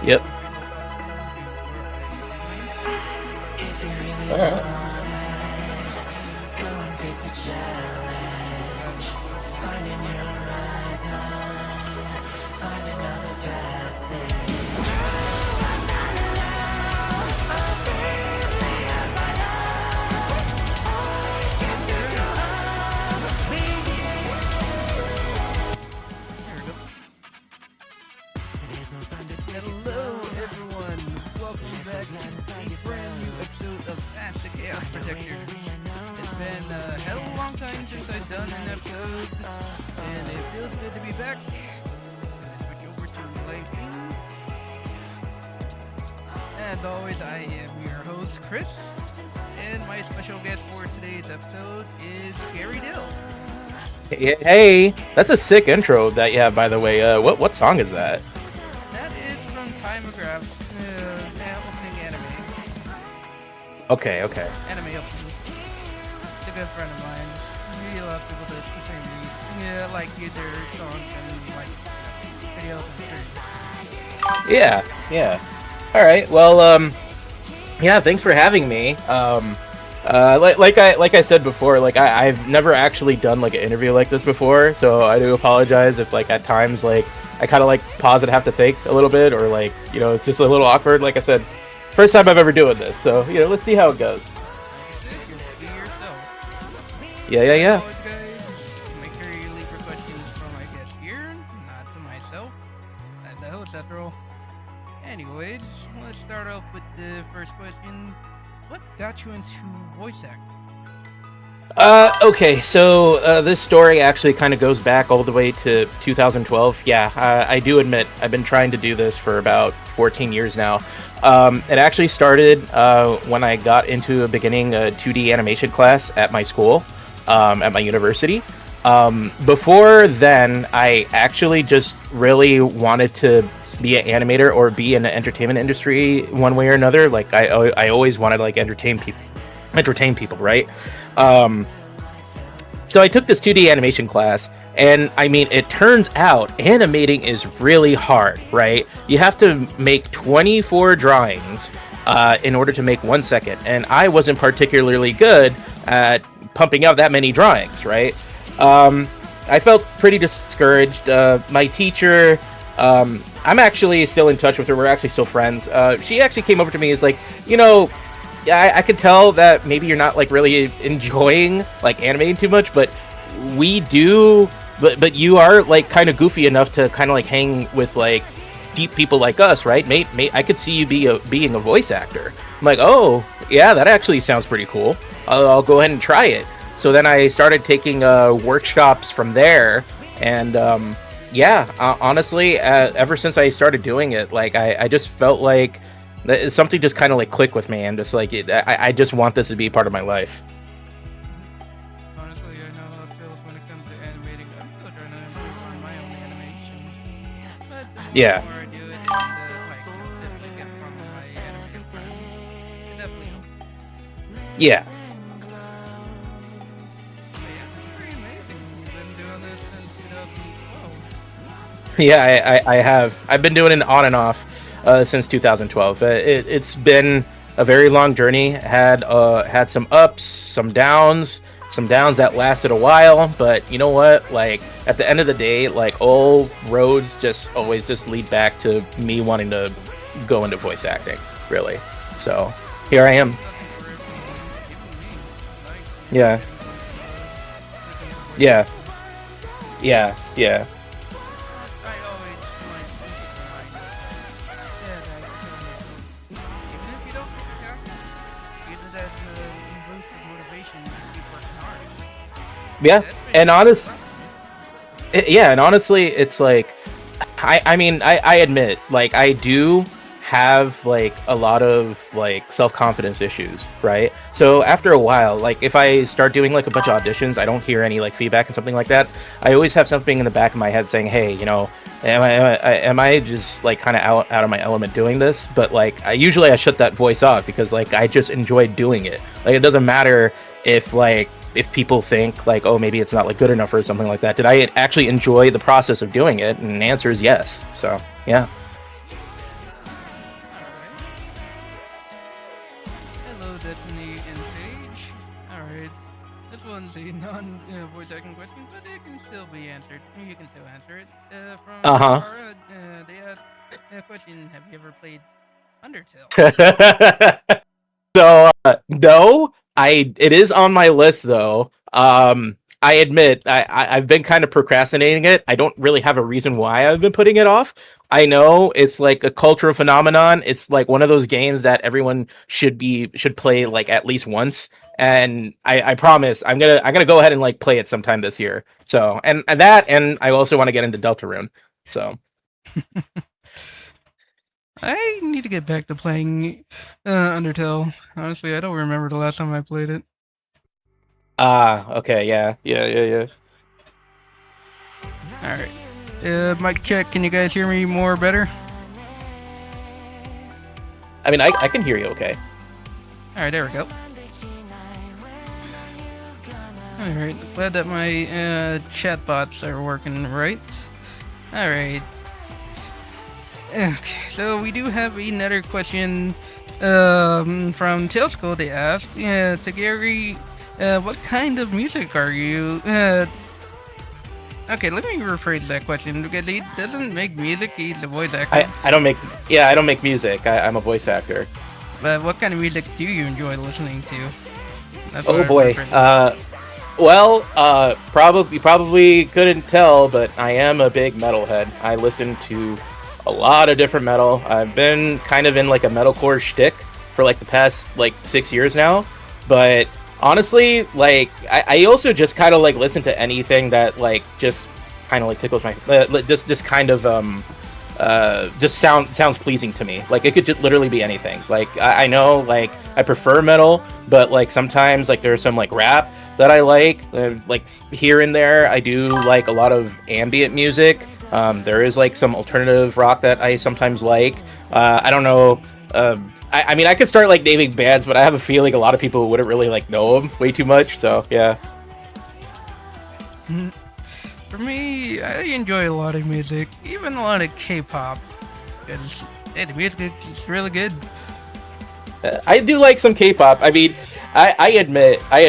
Yep. All right. Hello, everyone. Welcome back to a brand new episode of Ask the Chaos Protector. It's been a hell of a long time since I've done an episode, and it feels good to be back. Gonna switch over to lighting. As always, I am your host, Chris, and my special guest for today's episode is Gary Dill. Hey, that's a sick intro that you have, by the way. What song is that? That is from Timegraph's opening anime. Okay. Anime opening. It's a good friend of mine. He loves people to sing me. Yeah, like either songs and like videos and streams. Yeah. All right. Well, yeah. Thanks for having me. Like I said before, like I've never actually done like an interview like this before, so I do apologize if like at times like I kind of like pause and have to think a little bit, or like it's just a little awkward. Like I said, first time I've ever doing this, so let's see how it goes. Be yourself. Yeah. As always, guys, make sure you leave your questions for my guest here, not to myself, as the host after all. Anyways, let's start off with the first question. What got you into voice acting? Okay, so this story actually kind of goes back all the way to 2012. Yeah, I do admit I've been trying to do this for about 14 years now. It actually started when I got into a 2D animation class at my school, at my university. Before then, I actually just really wanted to be an animator or be in the entertainment industry one way or another. Like I always wanted to like entertain people, right? So I took this 2D animation class, and I mean, it turns out animating is really hard, right? You have to make 24 drawings in order to make 1 second, and I wasn't particularly good at pumping out that many drawings, right? I felt pretty discouraged. My teacher, I'm actually still in touch with her. We're actually still friends. She actually came over to me and was like, I could tell that maybe you're not like really enjoying like animating too much, but we do. But you are like kind of goofy enough to kind of like hang with like deep people like us, right? I could see you being a voice actor. I'm like, oh yeah, that actually sounds pretty cool. I'll go ahead and try it. So then I started taking workshops from there, and honestly, ever since I started doing it, like I just felt like something just kind of like clicked with me, and just like I just want this to be part of my life. Honestly, I know how it feels when it comes to animating. I'm still trying to improve my own animation. But the Yeah. more I do it, and definitely get from my animating friends. It definitely helps. Yeah. But yeah, it's pretty amazing. You've been doing this since 2012. Yeah, I have. I've been doing it on and off since 2012. It's been a very long journey. Had some ups, some downs that lasted a while. But you know what? Like at the end of the day, like all roads just always just lead back to me wanting to go into voice acting. Really. So here I am. Yeah. Yeah. Yeah. Yeah. I always find it interesting, even if you don't get the job, use it as a boost of motivation to keep working hard. Yeah. That's pretty And cool. honestly, it's like, I mean, I admit, like, I do have like a lot of like self-confidence issues, right? So after a while, like if I start doing like a bunch of auditions, I don't hear any like feedback and something like that, I always have something in the back of my head saying, hey, am I just like kind of out of my element doing this? But like I shut that voice off because like I just enjoy doing it. Like it doesn't matter if people think like, oh, maybe it's not like good enough or something like that. Did I actually enjoy the process of doing it? And the answer is yes. So yeah. Destiny and Sage. Alright. This one's a non-voice acting question, but it can still be answered. You can still answer it. From Uh-huh. Cara, they asked a question: have you ever played Undertale? So no, it is on my list though. I admit I've been kind of procrastinating it. I don't really have a reason why I've been putting it off. I know it's like a cultural phenomenon. It's like one of those games that everyone should play like at least once. And I promise I'm gonna go ahead and like play it sometime this year. So and I also want to get into Deltarune. So I need to get back to playing Undertale. Honestly, I don't remember the last time I played it. okay, yeah. Alright. Mic check. Can you guys hear me more better? I mean, I can hear you okay. Alright, there we go. Alright, glad that my chatbots are working right. Alright. Okay, so we do have another question from Tailskull. They asked, to Gary, what kind of music are you? Okay, let me rephrase that question because he doesn't make music. He's a voice actor. I don't make music. I'm a voice actor. But what kind of music do you enjoy listening to? That's Oh boy. Well, you probably couldn't tell, but I am a big metalhead. I listen to a lot of different metal. I've been kind of in like a metalcore shtick for like the past like 6 years now. But honestly, like I also just kind of like listen to anything that like just kind of like tickles my just kind of just sounds pleasing to me. Like it could just literally be anything. Like I know like I prefer metal, but like sometimes like there's some like rap that I like here and there. I do like a lot of ambient music. There is like some alternative rock that I sometimes like. I don't know. I mean, I could start like naming bands, but I have a feeling a lot of people wouldn't really like know them way too much. So yeah. For me, I enjoy a lot of music, even a lot of K-pop, because the music is really good. I do like some K-pop. I mean, I admit, I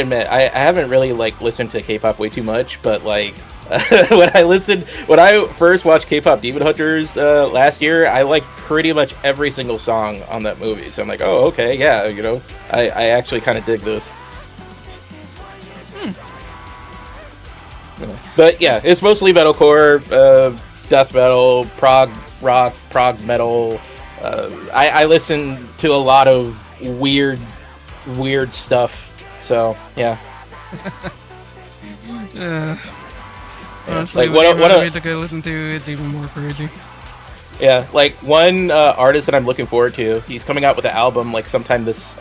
haven't really like listened to K-pop way too much, but like when I first watched K-pop Demon Hunters last year, I liked pretty much every single song on that movie. So I'm like, oh, okay, yeah, you know, I actually kind of dig this. But yeah, it's mostly metalcore, death metal, prog rock, prog metal. I listen to a lot of weird stuff. So yeah. Honestly, like what music I listen to is even more crazy. Yeah, like one artist that I'm looking forward to. He's coming out with an album like sometime this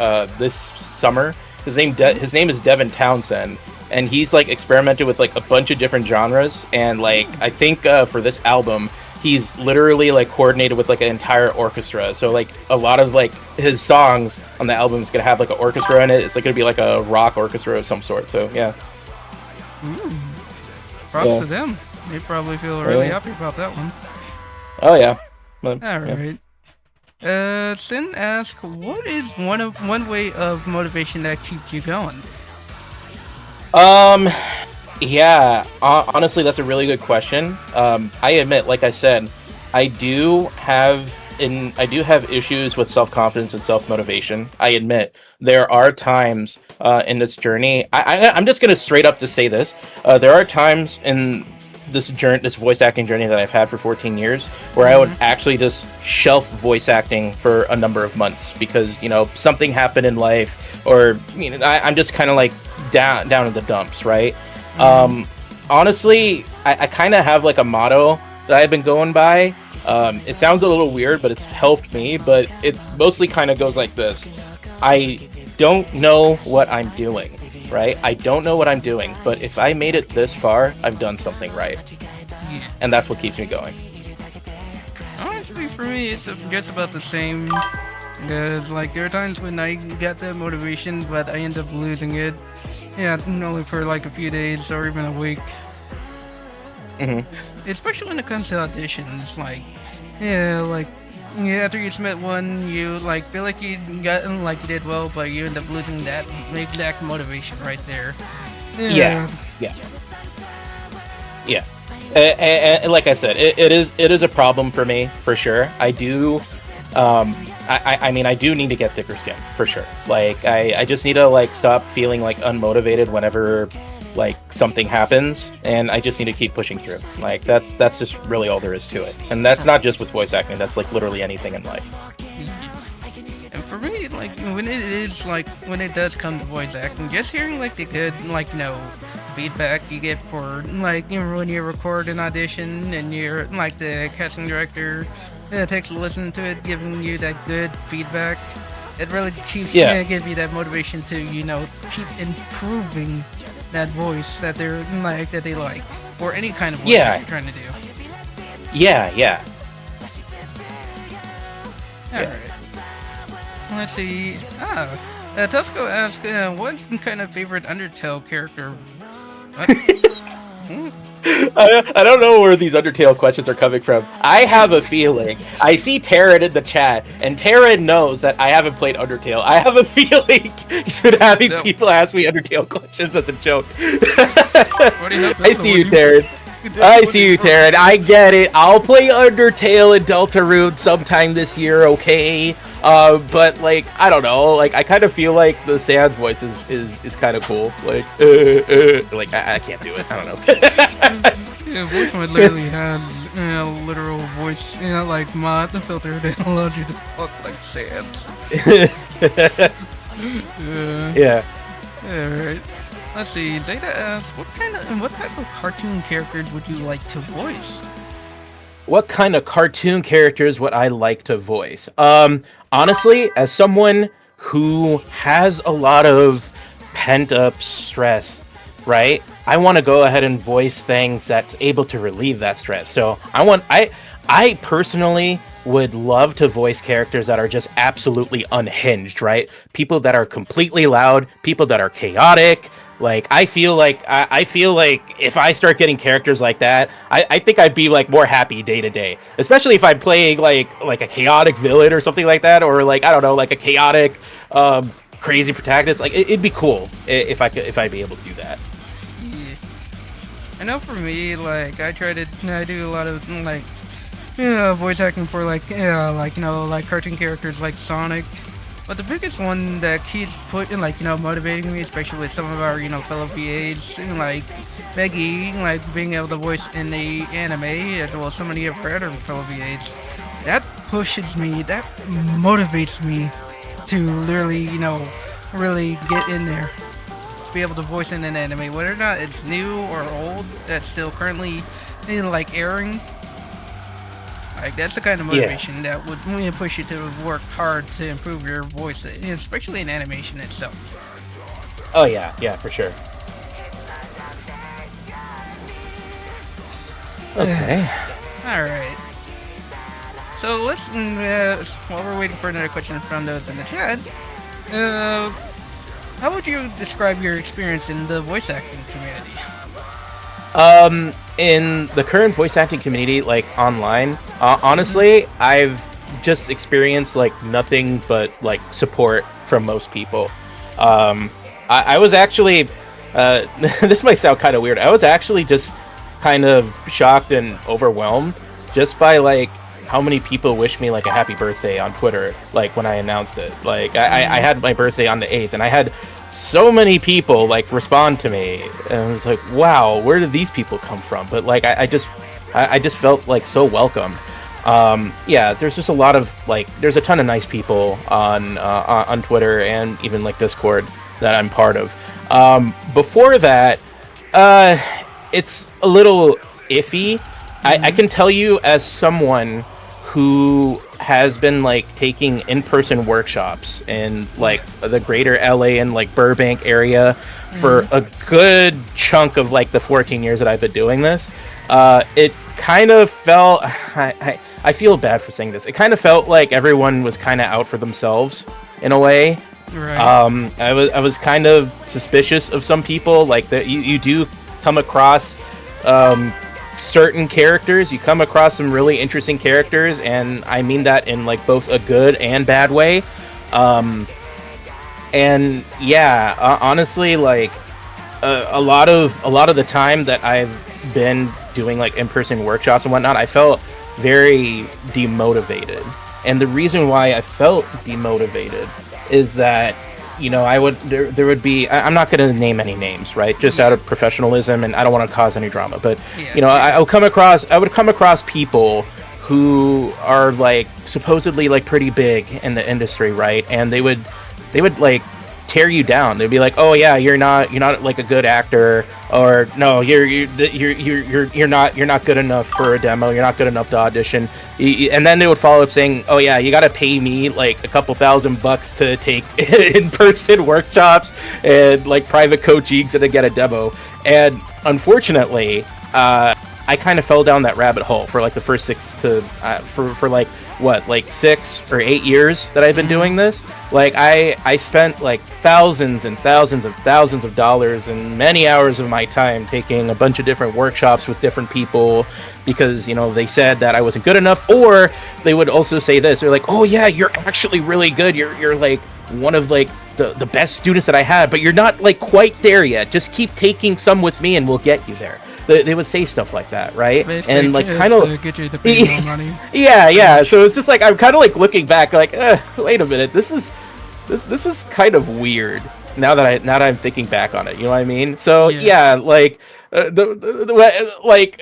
summer. His name is Devin Townsend, and he's like experimented with like a bunch of different genres. And like I think for this album, he's literally like coordinated with like an entire orchestra. So like a lot of like his songs on the album is gonna have like an orchestra in it. It's like gonna be like a rock orchestra of some sort. So yeah. Props to them. They probably feel really happy about that one. Oh yeah. Alright. Sin asks, what is one way of motivation that keeps you going? Yeah, honestly, that's a really good question. I admit, like I said, I do have issues with self-confidence and self-motivation. I admit there are times in this journey. I'm just gonna straight up to say this. There are times in this voice acting journey that I've had for 14 years where I would actually just shelf voice acting for a number of months because, you know, something happened in life, or, you know, I'm just kind of like down in the dumps, right? Honestly, I kind of have like a motto that I've been going by. It sounds a little weird, but it's helped me, but it's mostly kind of goes like this. I don't know what I'm doing, right? I don't know what I'm doing, but if I made it this far, I've done something right. Yeah. And that's what keeps me going. Honestly, for me, it's just about the same. Because, like, there are times when I get that motivation, but I end up losing it. Yeah, only for like a few days or even a week. Especially when it comes to auditions, like, yeah, like Yeah, after you submit one, you like feel like you got like you did well, but you end up losing that exact motivation right there. Yeah, Yeah. yeah, yeah. And like I said, it is a problem for me for sure. I do, I mean, I do need to get thicker skin for sure. Like I just need to like stop feeling like unmotivated whenever like something happens, and I just need to keep pushing through. Like that's just really all there is to it, and that's not just with voice acting. That's like literally anything in life. And for me, like when it is like when it does come to voice acting, just hearing like the good feedback you get for like when you record an audition and you're like the casting director takes a listen to it, giving you that good feedback. It really keeps give you that motivation to keep improving that voice that they like or any kind of voice that you're trying to do. Yeah. All right. Let's see. Tusco asked, "What's kind of favorite Undertale character?" I don't know where these Undertale questions are coming from. I have a feeling. I see Taryn in the chat, and Taryn knows that I haven't played Undertale. I have a feeling he's been having people ask me Undertale questions as a joke. I see you, Taryn. I see you, Taryn. I get it. I'll play Undertale and Deltarune sometime this year, okay? But like, I don't know. Like, I kind of feel like the Sans voice is kind of cool. Like, like I can't do it. I don't know. Yeah, Voice literally has literal voice, like mod the filter that allows you to talk like Sans. Yeah. Alright. Let's see. Zeta asks, what type of cartoon characters would you like to voice? What kind of cartoon characters would I like to voice? Honestly, as someone who has a lot of pent up stress, right? I want to go ahead and voice things that's able to relieve that stress. So I personally would love to voice characters that are just absolutely unhinged, right? People that are completely loud, people that are chaotic. Like I feel like if I start getting characters like that, I think I'd be like more happy day to day. Especially if I'm playing like a chaotic villain or something like that, or like I don't know, like a chaotic crazy protagonist. Like it'd be cool if I'd be able to do that. Yeah. I know for me, like I do a lot of like voice acting for like cartoon characters like Sonic. But the biggest one that keeps motivating me, especially with some of our fellow VAs, like Meggy, like being able to voice in the anime, as well as so many of our other fellow VAs, that pushes me, that motivates me to literally really get in there, be able to voice in an anime, whether or not it's new or old, that's still currently airing. Like that's the kind of motivation that would really push you to work hard to improve your voice, especially in animation itself. Oh yeah, for sure. Okay. All right. So let's while we're waiting for another question from those in the chat, how would you describe your experience in the voice acting community? In the current voice acting community, like online, honestly, I've just experienced like nothing but like support from most people. I was actually, this might sound kind of weird. I was actually just kind of shocked and overwhelmed just by like how many people wished me like a happy birthday on Twitter, like when I announced it. Like I had my birthday on the 8th, and I had so many people like respond to me, and I was like, wow, where did these people come from? But like I just felt like so welcome. Yeah, there's just a lot of like, there's a ton of nice people on Twitter and even like Discord that I'm part of. Before that, it's a little iffy. I can tell you, as someone who has been like taking in-person workshops in like the greater LA and like Burbank area for a good chunk of like the 14 years that I've been doing this, it kind of felt, I feel bad for saying this, it kind of felt like everyone was kind of out for themselves in a way. Right. I was kind of suspicious of some people, like that you do come across certain characters. You come across some really interesting characters, and I mean that in like both a good and bad way. And yeah, honestly, like a lot of the time that I've been doing like in-person workshops and whatnot, I felt very demotivated. And the reason why I felt demotivated is that, you know, there would be, I'm not going to name any names, right? Just out of professionalism, and I don't want to cause any drama, but you know, I would come across people who are like supposedly like pretty big in the industry, right? And they would like tear you down. They'd be like, "Oh yeah, you're not like a good actor," or "No, you're not good enough for a demo. You're not good enough to audition." And then they would follow up saying, "Oh yeah, you got to pay me like a couple $1,000 to take in-person workshops and like private coachings and to get a demo." And unfortunately, I kind of fell down that rabbit hole for like the first 6 or 8 years that I've been doing this. Like I spent like thousands and thousands and thousands of dollars and many hours of my time taking a bunch of different workshops with different people because, you know, they said that I wasn't good enough, or they would also say this. They're like, "Oh yeah, you're actually really good. You're like one of like the best students that I had, but you're not like quite there yet. Just keep taking some with me and we'll get you there." They would say stuff like that, right? Basically, and like kind of get you the pay more money. Yeah. So it's just like I'm kind of like looking back, like, wait a minute, this is kind of weird. Now that I'm thinking back on it, you know what I mean? So yeah, like like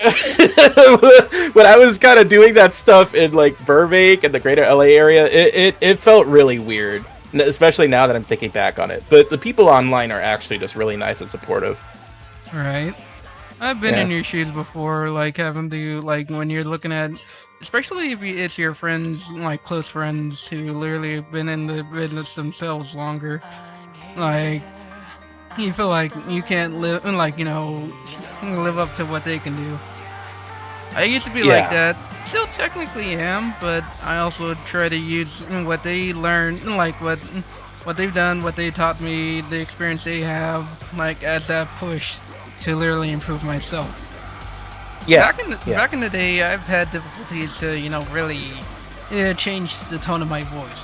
when I was kind of doing that stuff in like Burbank and the greater LA area, it felt really weird, especially now that I'm thinking back on it. But the people online are actually just really nice and supportive. Right. I've been in your shoes before, like having to, like, when you're looking at, especially if it's your friends, like close friends who literally have been in the business themselves longer. Like, you feel like you can't live, like, you know, live up to what they can do. I used to be like that. Still technically am, but I also try to use what they learned, like what they've done, what they taught me, the experience they have, like as that push to literally improve myself. Back in the day, I've had difficulties to, you know, really change the tone of my voice.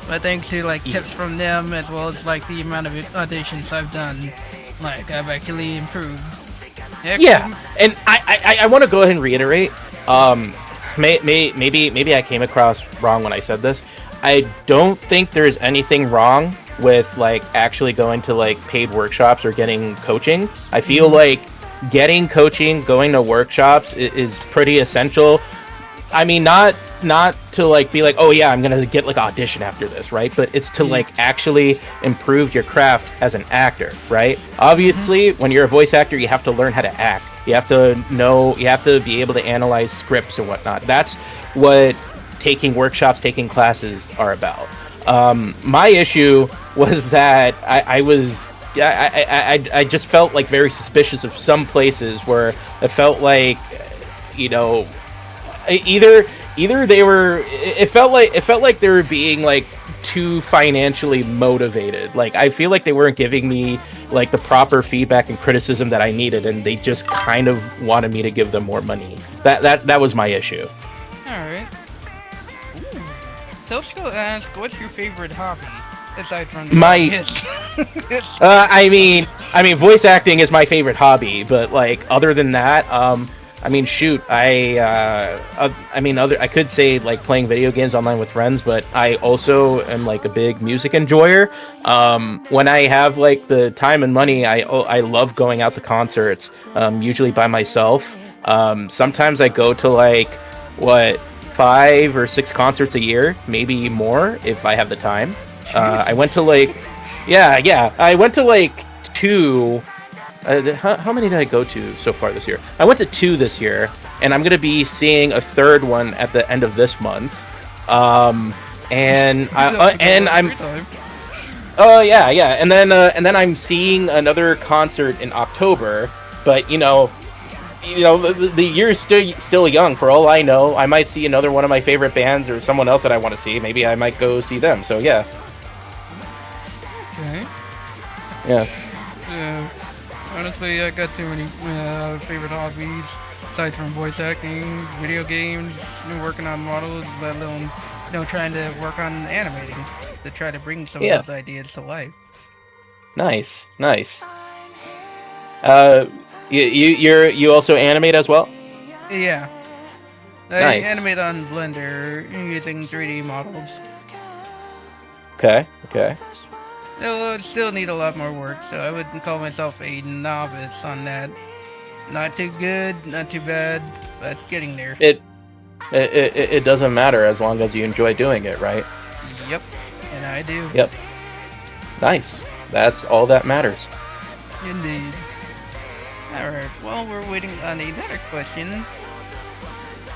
But thanks to like tips from them, as well as like the amount of auditions I've done, like I've actually improved. Yeah, and I want to go ahead and reiterate. Maybe I came across wrong when I said this. I don't think there's anything wrong with like actually going to like paid workshops or getting coaching. I feel like getting coaching, going to workshops is pretty essential. I mean, not to like be like, "Oh yeah, I'm gonna get like audition after this," right? But it's to like actually improve your craft as an actor, right? Obviously, when you're a voice actor, you have to learn how to act. You have to be able to analyze scripts and whatnot. That's what taking workshops, taking classes are about. My issue was that I just felt like very suspicious of some places where it felt like, you know, either they were, it felt like they were being like too financially motivated. Like I feel like they weren't giving me like the proper feedback and criticism that I needed, and they just kind of wanted me to give them more money. That was my issue. All right. So let's go ask, what's your favorite hobby aside from I mean, voice acting is my favorite hobby, but like other than that, I mean, shoot, I could say like playing video games online with friends, but I also am like a big music enjoyer. When I have like the time and money, I love going out to concerts, usually by myself. Sometimes I go to like 5 or 6 concerts a year, maybe more if I have the time. I went to like, I went to like 2. How many did I go to so far this year? I went to 2 this year, and I'm gonna be seeing a 3rd one at the end of this month. And I'm and then I'm seeing another concert in October. But you know, the year's still young. For all I know, I might see another one of my favorite bands or someone else that I want to see. Maybe I might go see them. So yeah. Okay. Yeah. Honestly, I got too many favorite hobbies. aside from voice acting, video games, working on models, let alone trying to work on animating to try to bring some of Yeah. those ideas to life. Nice. Nice. Uh, you also animate as well? Yeah, I Nice. animate on Blender using 3D models. Okay. Okay. Still need a lot more work, so I wouldn't call myself a novice on that. Not too good, not too bad, but getting there. It it doesn't matter as long as you enjoy doing it, right? Yep, and I do. Yep. Nice. That's all that matters. Indeed. Alright, while we're waiting on another question,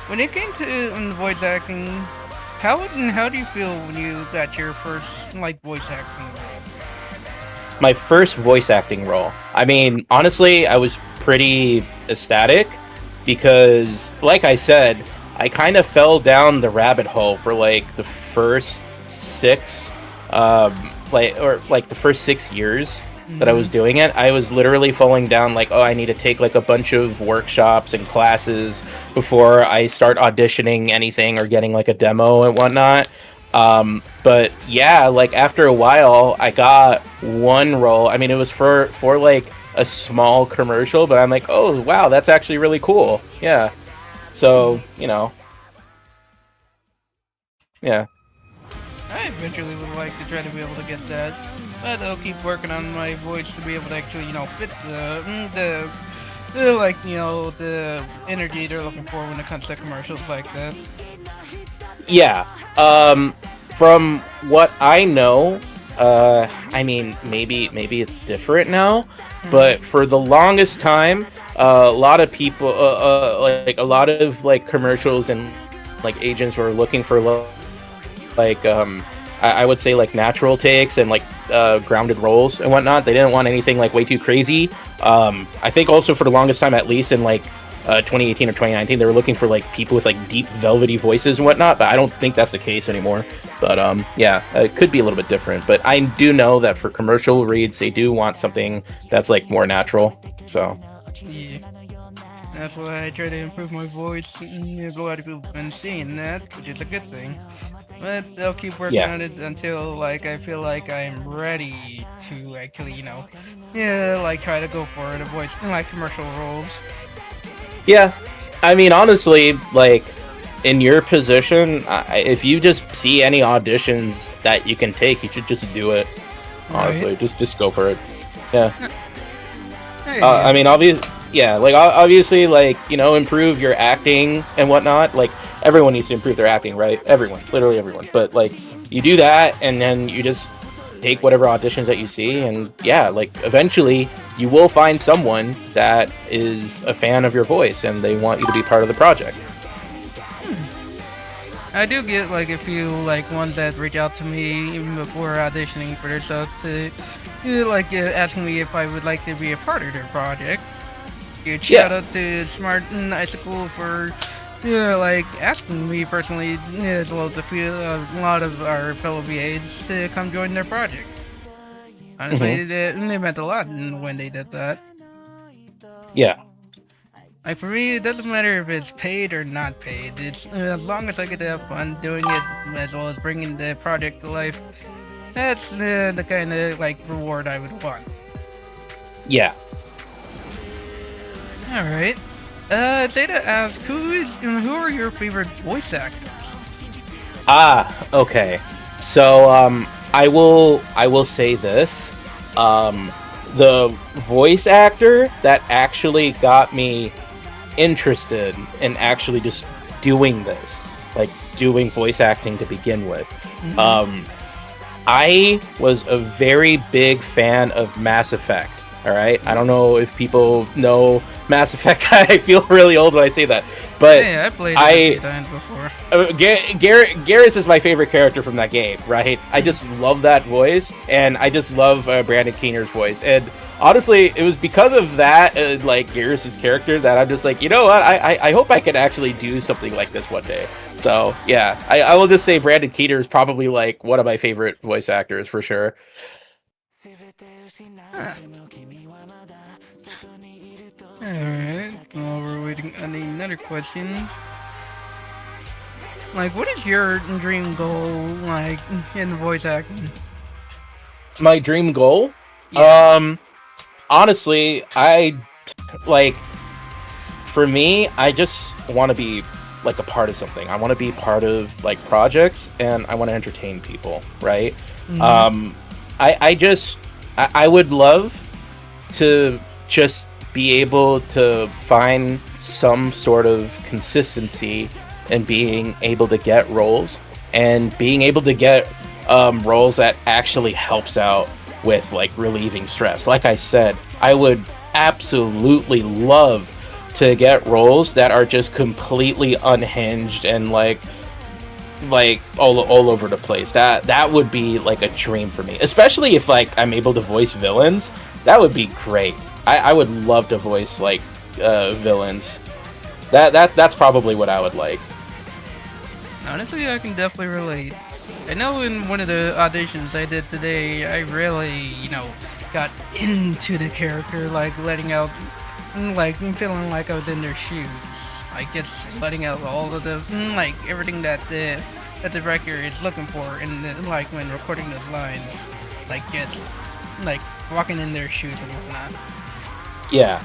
when it came to voice acting, how do you feel when you got your first voice acting role? My first voice acting role. I mean, honestly, I was pretty ecstatic because, like I said, I kind of fell down the rabbit hole for like the first six, the first 6 years that I was doing it. I was literally falling down like, oh, I need to take like a bunch of workshops and classes before I start auditioning anything or getting like a demo and whatnot. But yeah, like after a while, I got one role. I mean, it was for like a small commercial, but I'm like, oh wow, that's actually really cool. Yeah. So yeah. I eventually would like to try to be able to get that, but I'll keep working on my voice to be able to actually, fit the energy they're looking for when it comes to commercials like that. Yeah. From what I know, I mean, maybe it's different now, but for the longest time, a lot of people, like a lot of like commercials and like agents were looking for like I would say like natural takes and like grounded roles and whatnot. They didn't want anything like way too crazy. I think also for the longest time, at least in like 2018 or 2019, they were looking for like people with like deep velvety voices and whatnot, but I don't think that's the case anymore. But yeah, it could be a little bit different, but I do know that for commercial reads they do want something that's like more natural. So Yeah, that's why I try to improve my voice. A lot of people have been seeing that, which is a good thing. But I'll keep working yeah. on it until I feel like I'm ready to actually, try to go for the voice in my commercial roles. Yeah, I mean, honestly, like in your position, if you just see any auditions that you can take, you should just do it. Honestly, Right? just go for it. Yeah. There you go. I mean, obviously, like improve your acting and whatnot. Like everyone needs to improve their acting, right? Everyone, literally everyone. But like you do that, and then you just take whatever auditions that you see, and yeah, like eventually you will find someone that is a fan of your voice, and they want you to be part of the project. I do get a few ones that reach out to me even before auditioning for their stuff to asking me if I would like to be a part of their project. Huge shout Yeah. out to Smart and Icicle for asking me personally, as well as a lot of our fellow VAs to come join their project. Hmm. Honestly, they meant a lot when they did that. Yeah. Like for me, it doesn't matter if it's paid or not paid. It's as long as I get to have fun doing it, as well as bringing the project to life. That's the kind of reward I would want. Yeah. All right. Zeta asks, who are your favorite voice actors? Okay. So I will say this. The voice actor that actually got me interested in actually just doing this, like doing voice acting to begin with. I was a very big fan of Mass Effect. All right, I don't know if people know Mass Effect. I feel really old when I say that, but Yeah, I played it a few times before. Garrus is my favorite character from that game, right? I just love that voice, and I just love Brandon Keener's voice. And honestly, it was because of that, like Garrus's character, that I'm just like, you know what? I hope I could actually do something like this one day. So yeah, I will just say Brandon Keener is probably like one of my favorite voice actors for sure. Huh. Alright, well, we're waiting on another question. Like, what is your dream goal, like, in voice acting? My dream goal? Yeah. Honestly, like, for me, I just want to be like a part of something. I want to be part of like projects, and I want to entertain people, right? Mm-hmm. I would love to just be able to find some sort of consistency in being able to get roles, and being able to get roles that actually helps out with like relieving stress. Like I said, I would absolutely love to get roles that are just completely unhinged and like all over the place. That would be like a dream for me, especially if like I'm able to voice villains. That would be great. I would love to voice like villains. That's probably what I would like. Honestly, I can definitely relate. I know in one of the auditions I did today, I really, got into the character, like letting out, like feeling like I was in their shoes. Like just letting out all of the, like everything that the director is looking for, and like when recording those lines, like just like walking in their shoes and whatnot. Yeah.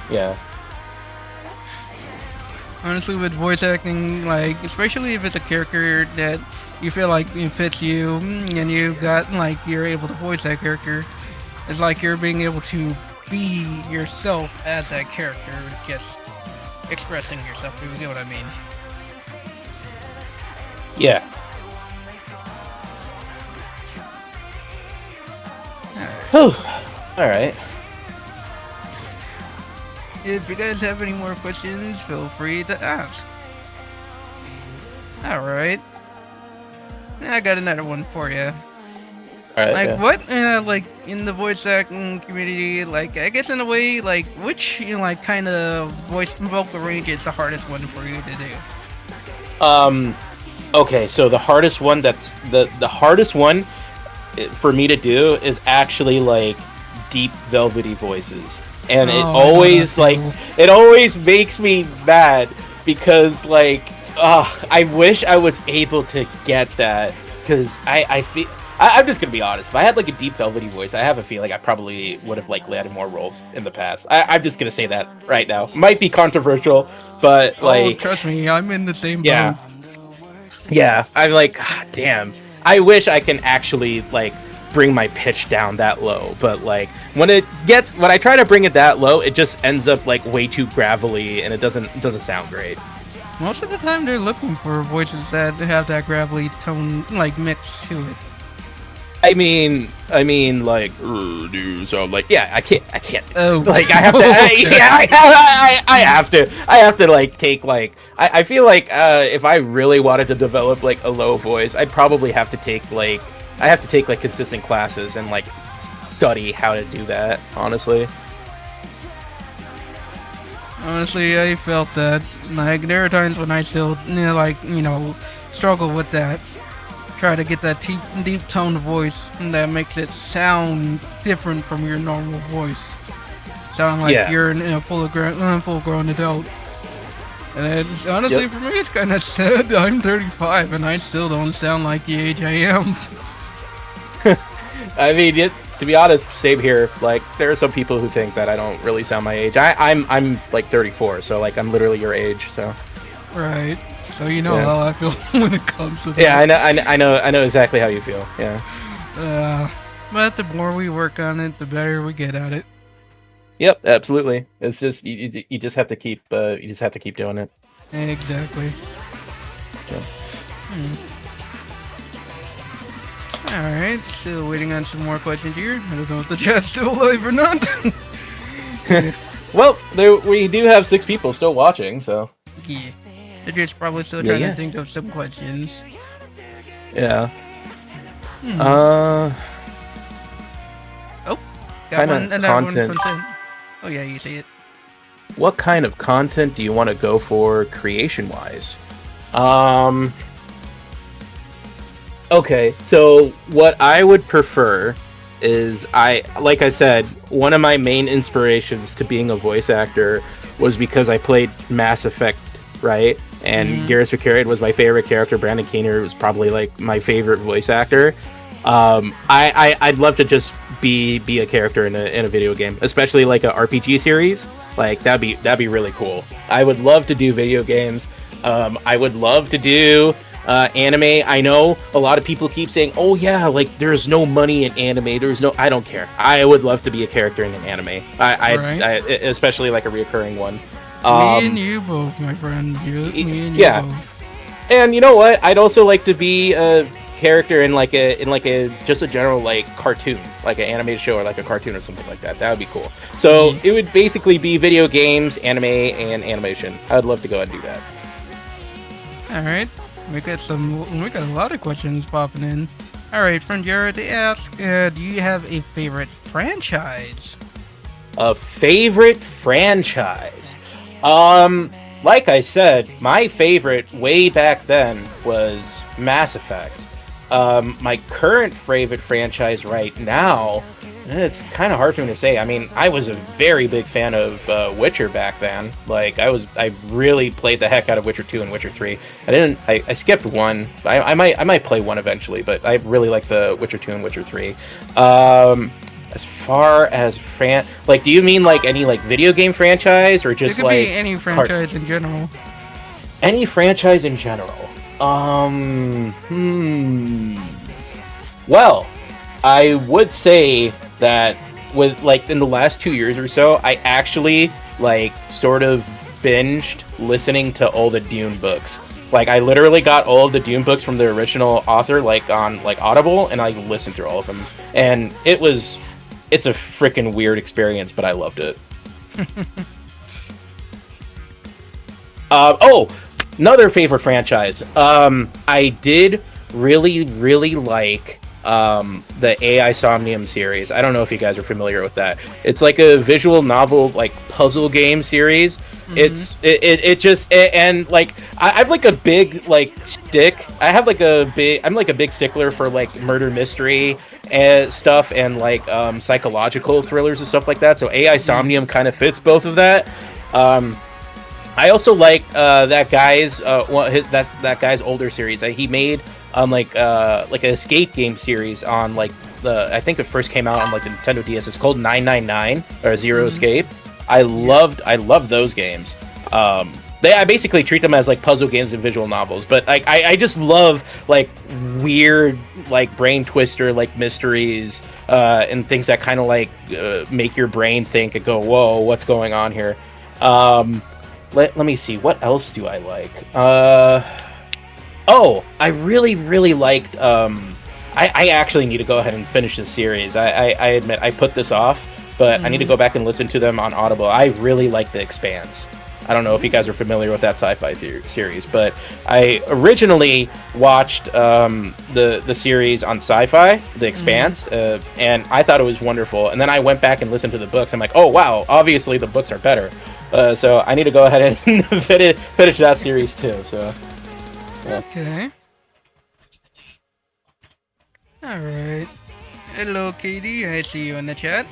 Honestly, with voice acting, like especially if it's a character that you feel like it fits you, and you got like you're able to voice that character, it's like you're being able to be yourself as that character, just expressing yourself. If you get what I mean? Yeah. Whew. All right. If you guys have any more questions, feel free to ask. Alright. I got another one for you. All right. Like, Yeah. what, like, in the voice acting community, like, I guess in a way, like, which, like, kind of vocal range is the hardest one for you to do? Okay, so the hardest one the hardest one for me to do is actually like deep velvety voices. And Oh, I know that feeling. it always makes me mad because like I wish I was able to get that, cuz I feel I'm just gonna be honest. If I had like a deep velvety voice, I have a feeling I probably would have like landed more roles in the past. I'm just gonna say that right now. Might be controversial, but Oh, like, trust me, I'm in the same yeah, boat. yeah. I'm like, damn. I wish I can actually like bring my pitch down that low, but like when I try to bring it that low, it just ends up like way too gravelly, and it doesn't sound great. Most of the time, they're looking for voices that have that gravelly tone, like, mixed to it. I mean, like, dude, so like, yeah, I can't. Oh, Like, I have to, I have to like take like, I feel like if I really wanted to develop like a low voice, I'd probably have to take like, consistent classes and like study how to do that. Honestly, Honestly, I felt that. Like, there are times when I still, struggle with that. Try to get that deep toned voice that makes it sound different from your normal voice. Sound like yeah, you're a full-grown adult. And it's, honestly, yep. for me, it's kind of sad. I'm 35 and I still don't sound like the age I am. I mean, to be honest, same here. Like, there are some people who think that I don't really sound my age. I'm like 34, so like I'm literally your age. So Right. So you know yeah, how I feel when it comes to yeah. that. I know exactly how you feel. Yeah. But the more we work on it, the better we get at it. Yep, absolutely. It's just you just have to keep doing it. Exactly. Yeah. Alright, still waiting on some more questions here. I don't know if the chat's still alive or not. Well, we do have 6 people still watching, so Yeah. They're just probably still yeah, trying yeah, to think of some questions. yeah. Hmm. Oh, got Kind one. of Another one content. from Tim. Oh yeah, you see it. What kind of content do you want to go for creation-wise? Okay, so what I would prefer is like I said, one of my main inspirations to being a voice actor was because I played Mass Effect, right? And Garrus Vakarian was my favorite character. Brandon Keener was probably like my favorite voice actor. I'd love to just be a character in a video game, especially like a RPG series. Like that'd be really cool. I would love to do video games. I would love to do anime. I know a lot of people keep saying, "Oh yeah, like there's no money in anime. There's no." I don't care. I would love to be a character in an anime. I especially like a reoccurring one. Me and you both, my friend. Me and you both. And you know what? I'd also like to be a character in like a just a general like cartoon, like an animated show or like a cartoon or something like that. That would be cool. So it would basically be video games, anime, and animation. I would love to go and do that. All right, we got a lot of questions popping in. All right, from Jared to ask, do you have a favorite franchise? A favorite franchise? Like I said, my favorite way back then was Mass Effect. My current favorite franchise right now, it's kind of hard for me to say. I mean, I was a very big fan of Witcher back then. Like, I really played the heck out of Witcher 2 and Witcher 3. I skipped 1. I might play 1 eventually, but I really like the Witcher 2 and Witcher 3. As far as like, do you mean like any like video game franchise or just it could like be any franchise in general? Any franchise in general. Well, I would say that with like in the last 2 years or so, I actually like sort of binged listening to all the Dune books. Like I literally got all of the Dune books from the original author like on like Audible, and I listened through all of them, and it's a freaking weird experience, but I loved it. Another favorite franchise. I did really like the AI Somnium series. I don't know if you guys are familiar with that. It's like a visual novel, like puzzle game series. And like I'm like a big like stick. I'm like a big stickler for like murder mystery and stuff and like psychological thrillers and stuff like that. So AI Somnium kind of fits both of that. I also like that guy's that guy's older series. He made like an escape game series on like I think it first came out on like the Nintendo DS. It's called 999 or Zero Escape. I loved those games. I basically treat them as like puzzle games and visual novels, but like I just love like weird like brain twister like mysteries and things that kind of like make your brain think and go, whoa, what's going on here? Let me see, what else do I like? I really liked I actually need to go ahead and finish this series. I admit I put this off, but I need to go back and listen to them on Audible. I really like The Expanse. I don't know if you guys are familiar with that sci-fi series, but I originally watched the series on Sci-Fi, The Expanse, and I thought it was wonderful. And then I went back and listened to the books. I'm like, oh wow, obviously the books are better. So I need to go ahead and finish that series too. So. Yeah. Okay. All right. Hello, Katie. I see you in the chat.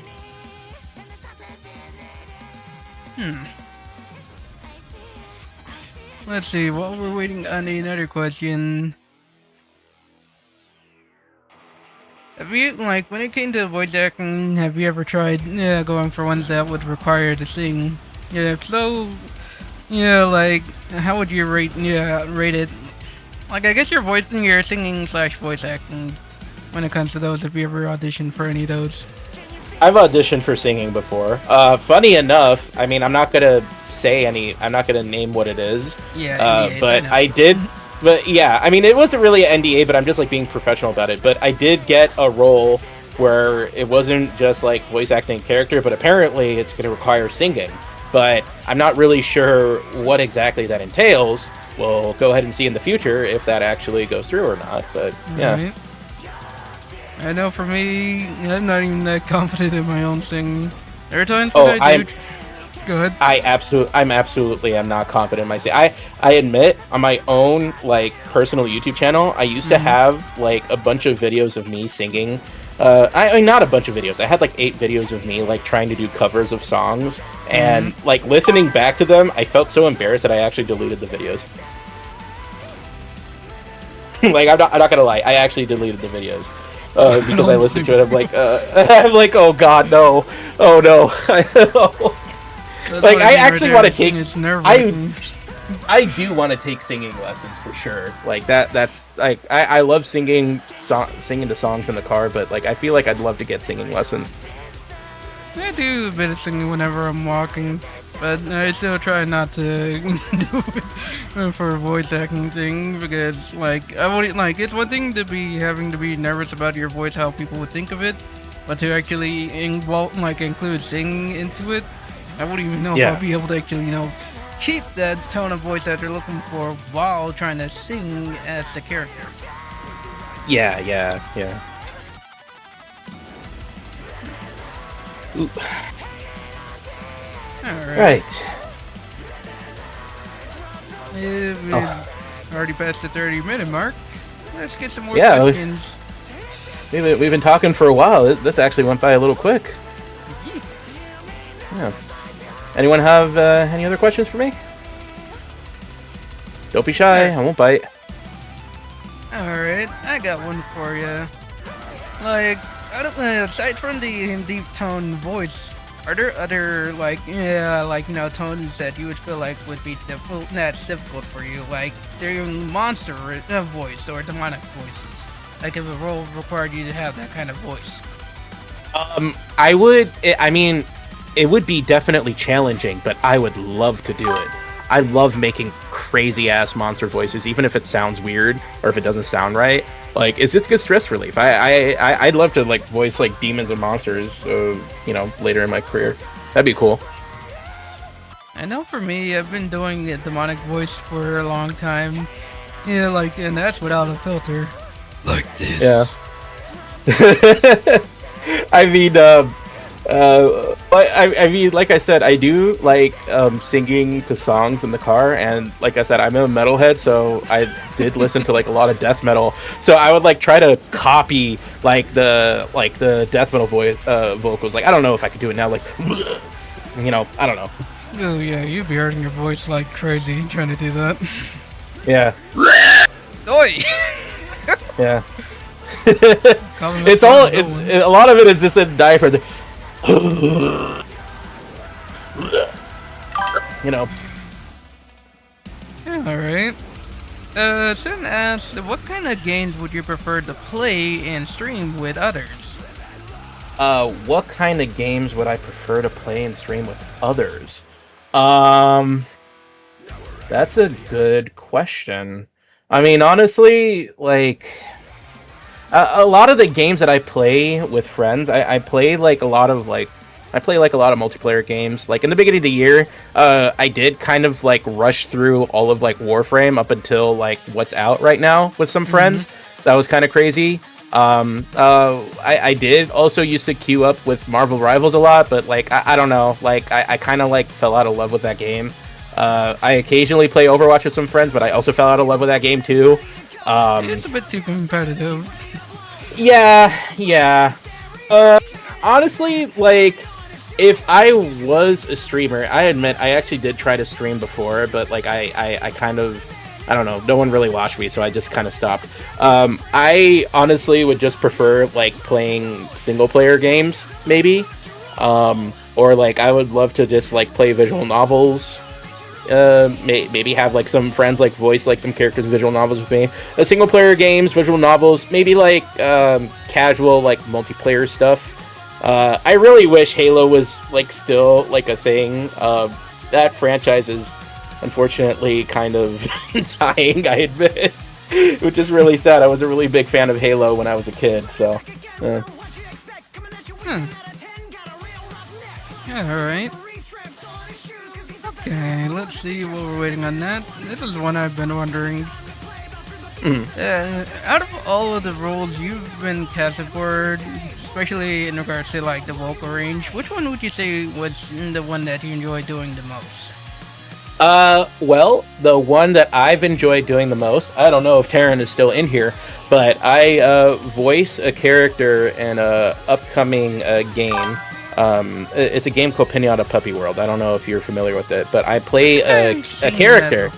Let's see, while we're waiting on another question. Have you, like, when it came to voice acting, have you ever tried going for ones that would require to sing? Yeah, if so, like, how would you rate it? Like, I guess your singing / voice acting when it comes to those, if you ever auditioned for any of those. I've auditioned for singing before. Funny enough, I mean, I'm not gonna name what it is. But I did. But yeah, I mean, it wasn't really an NDA, but I'm just like being professional about it. But I did get a role where it wasn't just like voice acting character, but apparently it's going to require singing. But I'm not really sure what exactly that entails. We'll go ahead and see in the future if that actually goes through or not. But yeah. Right. I know for me, I'm not even that confident in my own singing. There are times when I do. Go ahead. I'm absolutely am not confident in my singing. I admit on my own like personal YouTube channel, I used to have like a bunch of videos of me singing I mean, not a bunch of videos. I had like 8 videos of me like trying to do covers of songs, and like listening back to them, I felt so embarrassed that I actually deleted the videos. Like I'm not gonna lie, I actually deleted the videos because I listened to it. I'm like, I'm like, oh god, no, oh no. Like I actually want to take. I do want to take singing lessons for sure. Like that's like I love singing the songs in the car, but like I feel like I'd love to get singing lessons. I do a bit of singing whenever I'm walking, but I still try not to do it for a voice acting thing because like I wouldn't like it's one thing to be having to be nervous about your voice, how people would think of it, but to actually include singing into it, I wouldn't even know if I'd be able to actually keep that tone of voice that they're looking for while trying to sing as the character. Yeah. Ooh. Alright. We've already passed the 30-minute mark. Let's get some more questions. We've been talking for a while. This actually went by a little quick. Yeah. Anyone have any other questions for me? Don't be shy. I won't bite. Alright, I got one for you. Like, aside from the deep tone voice, are there other tones that you would feel like would be that's difficult for you? Like, they're monster voice or demonic voices. Like, if a role required you to have that kind of voice. I would. I mean, it would be definitely challenging, but I would love to do it. I love making crazy ass monster voices, even if it sounds weird or if it doesn't sound right. Like, it's good stress relief. I'd love to like voice like demons and monsters, later in my career. That'd be cool. I know for me, I've been doing a demonic voice for a long time. Yeah, and that's without a filter. Like this. Yeah. I mean, I mean, like I said, I do like singing to songs in the car, and like I said, I'm a metalhead, so I did listen to like a lot of death metal. So I would like try to copy like the death metal voice vocals. Like I don't know if I could do it now. Like, I don't know. Oh yeah, you'd be hurting your voice like crazy trying to do that. Yeah. Oi. Yeah. It's a lot of it is just a diaphragm. Alright. Sin asks, what kind of games would you prefer to play and stream with others? What kind of games would I prefer to play and stream with others? That's a good question. I mean, honestly, like a lot of the games that I play with friends, I play like a lot of multiplayer games. Like in the beginning of the year, I did kind of like rush through all of like Warframe up until like what's out right now with some friends. That was kind of crazy. I did also used to queue up with Marvel Rivals a lot, but like I don't know, like I kind of like fell out of love with that game. I occasionally play Overwatch with some friends, but I also fell out of love with that game too. It's a bit too competitive. Yeah. Honestly, like, if I was a streamer, I admit I actually did try to stream before, but like I kind of, I don't know, no one really watched me, so I just kind of stopped. I honestly would just prefer like playing single player games, maybe, or like I would love to just like play visual novels. Maybe have like some friends like voice like some characters in visual novels with me. Single player games, visual novels, maybe like casual like multiplayer stuff. I really wish Halo was like still like a thing. That franchise is unfortunately kind of dying, I admit, which is really sad. I was a really big fan of Halo when I was a kid, so. Alright. Okay, let's see what we're waiting on that. This is one I've been wondering. Out of all of the roles you've been casted for, especially in regards to like the vocal range, which one would you say was the one that you enjoy doing the most? Well, the one that I've enjoyed doing the most, I don't know if Taryn is still in here, but I voice a character in a upcoming game. It's a game called Pinata Puppy World. I don't know if you're familiar with it, but I play a character.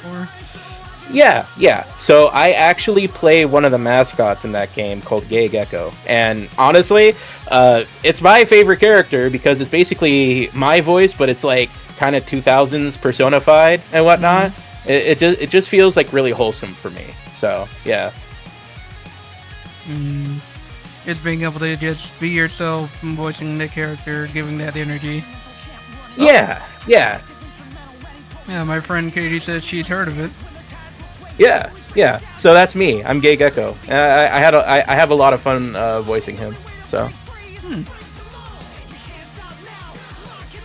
Yeah, yeah. So I actually play one of the mascots in that game called Gay Gecko. And honestly, it's my favorite character because it's basically my voice, but it's like kind of 2000s personified and whatnot. Mm-hmm. It just feels like really wholesome for me. So, yeah. Just being able to just be yourself, voicing the character, giving that energy. Yeah, yeah. Yeah, my friend Katie says she's heard of it. Yeah, yeah. So that's me. I'm Gay Gecko. I have a lot of fun voicing him. So.